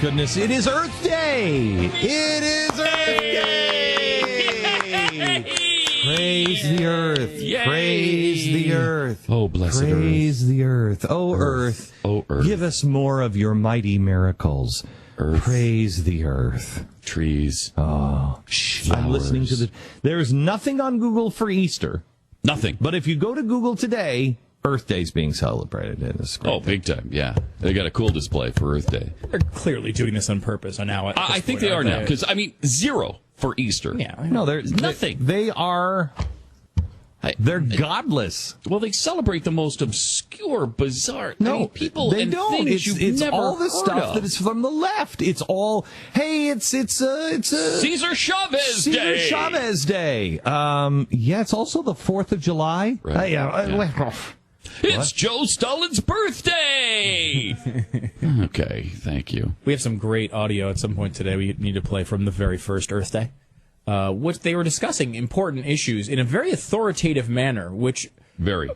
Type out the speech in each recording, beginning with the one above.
goodness, it is Earth Day! It is Earth Day! Praise the Earth. Yay. Praise the Earth. Oh, blessed Earth. Praise the Earth. Oh, Earth. Oh, Earth. Give us more of your mighty miracles. Earth. Praise the Earth. Trees. Oh, shh. Flowers. I'm listening to the... There's nothing on Google for Easter. Nothing. But if you go to Google today, Earth Day is being celebrated in this. Oh, big time, yeah. They got a cool display for Earth Day. They're clearly doing this on purpose now. I think they are now, because, I mean, 0 for Easter. Yeah. No, there's nothing. They are... They're godless. Well, they celebrate the most obscure, bizarre people they and don't. things It's never all the heard stuff of. that is from the left. It's all, hey, it's a Cesar Chavez Day. Cesar Chavez Day. Yeah, it's also the 4th of July. Right. It's What? Joe Stalin's birthday. Okay, thank you. We have some great audio at some point today we need to play from the very first Earth Day. Which they were discussing important issues in a very authoritative manner, which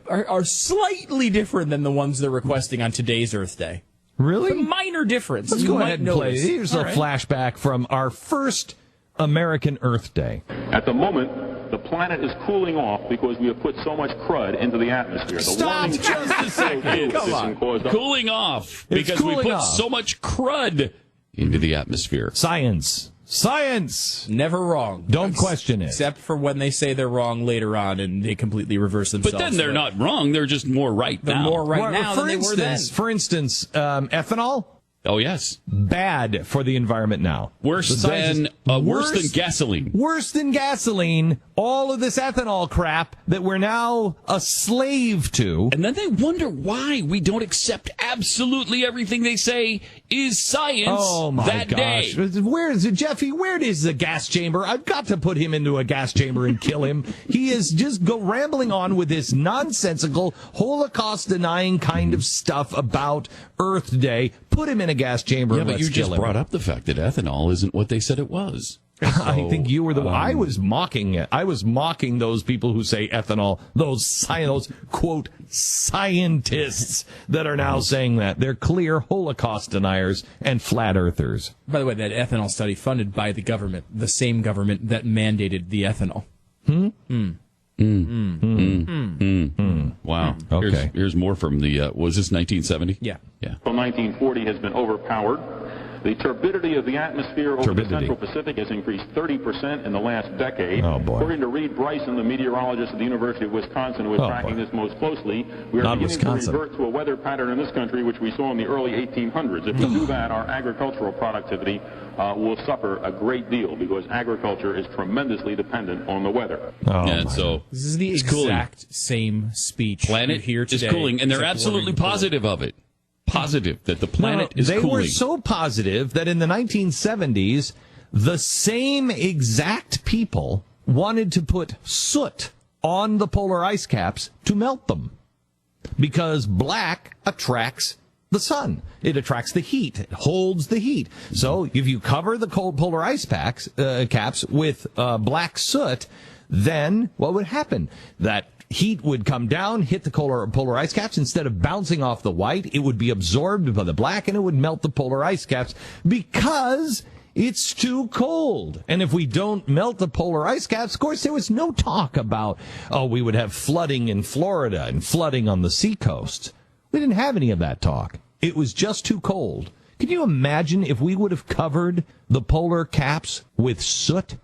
are slightly different than the ones they're requesting on today's Earth Day. Really? A minor difference. Let's go ahead and play. Here's a All right. flashback from our first American Earth Day. At the moment, the planet is cooling off because we have put so much crud into the atmosphere. The Stop warming just a second. Come on. Cooling off It's because we cooling put off. so much crud into the atmosphere. Science. Never wrong. Don't question it. Except for when they say they're wrong later on and they completely reverse themselves. But then they're not wrong. They're just more right They're now. more right now than they were then. For instance, ethanol, Oh, yes. bad for the environment now. Worse The science than is worse than gasoline. Worse than gasoline. All of this ethanol crap that we're now a slave to. And then they wonder why we don't accept absolutely everything they say is science Oh my that gosh. day. Where is it, Jeffy? Where is the gas chamber? I've got to put him into a gas chamber and kill him. He is just rambling on with this nonsensical, Holocaust denying kind of stuff about Earth Day. Put him in a gas chamber Yeah, and but let's you just kill him. brought up the fact that ethanol isn't what they said it was. I think you were the one. I was mocking it. I was mocking those people who say ethanol, those quote, scientists that are now saying that. They're clear Holocaust deniers and flat earthers. By the way, that ethanol study funded by the government, the same government that mandated the ethanol. Wow. Okay. Here's more from the, was this 1970? Yeah. Yeah. 1940 has been overpowered. The turbidity of the atmosphere over the Turbidity. Central Pacific has increased 30% in the last decade. Oh, boy. According to Reed Bryson, the meteorologist at the University of Wisconsin, who is Oh, tracking boy. this most closely, we are Not beginning Wisconsin. to revert to a weather pattern in this country which we saw in the early 1800s. If we do that, our agricultural productivity will suffer a great deal because agriculture is tremendously dependent on the weather. Oh, And so This is the it's cooling. exact same speech Planet here is today. cooling, and they're except absolutely warming cooler. positive of it. Positive that the No, planet is they cooling. were so positive that in the 1970s, the same exact people wanted to put soot on the polar ice caps to melt them. Because black attracts the sun. It attracts the heat. It holds the heat. So if you cover the cold polar ice caps with black soot, then what would happen? That heat would come down, hit the polar ice caps. Instead of bouncing off the white, it would be absorbed by the black, and it would melt the polar ice caps because it's too cold. And if we don't melt the polar ice caps, of course, there was no talk about, we would have flooding in Florida and flooding on the seacoast. We didn't have any of that talk. It was just too cold. Can you imagine if we would have covered the polar caps with soot?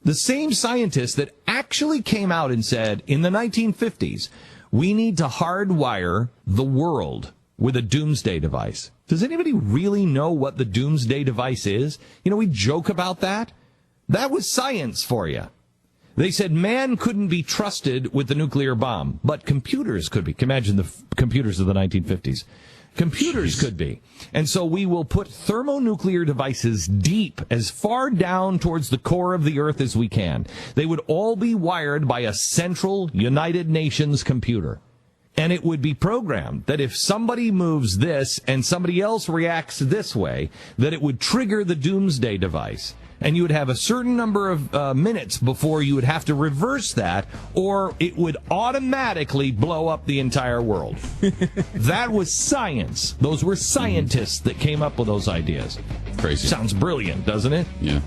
The same scientists that actually came out and said in the 1950s, we need to hardwire the world with a doomsday device. Does anybody really know what the doomsday device is? You know, we joke about that. That was science for you. They said man couldn't be trusted with the nuclear bomb, but computers could be. Imagine the computers of the 1950s. Computers could be. And so we will put thermonuclear devices deep, as far down towards the core of the Earth as we can. They would all be wired by a central United Nations computer. And it would be programmed that if somebody moves this and somebody else reacts this way, that it would trigger the doomsday device. and you would have a certain number of minutes before you would have to reverse that, or it would automatically blow up the entire world. That was science. Those were scientists that came up with those ideas. Crazy. Sounds brilliant, doesn't it? Yeah.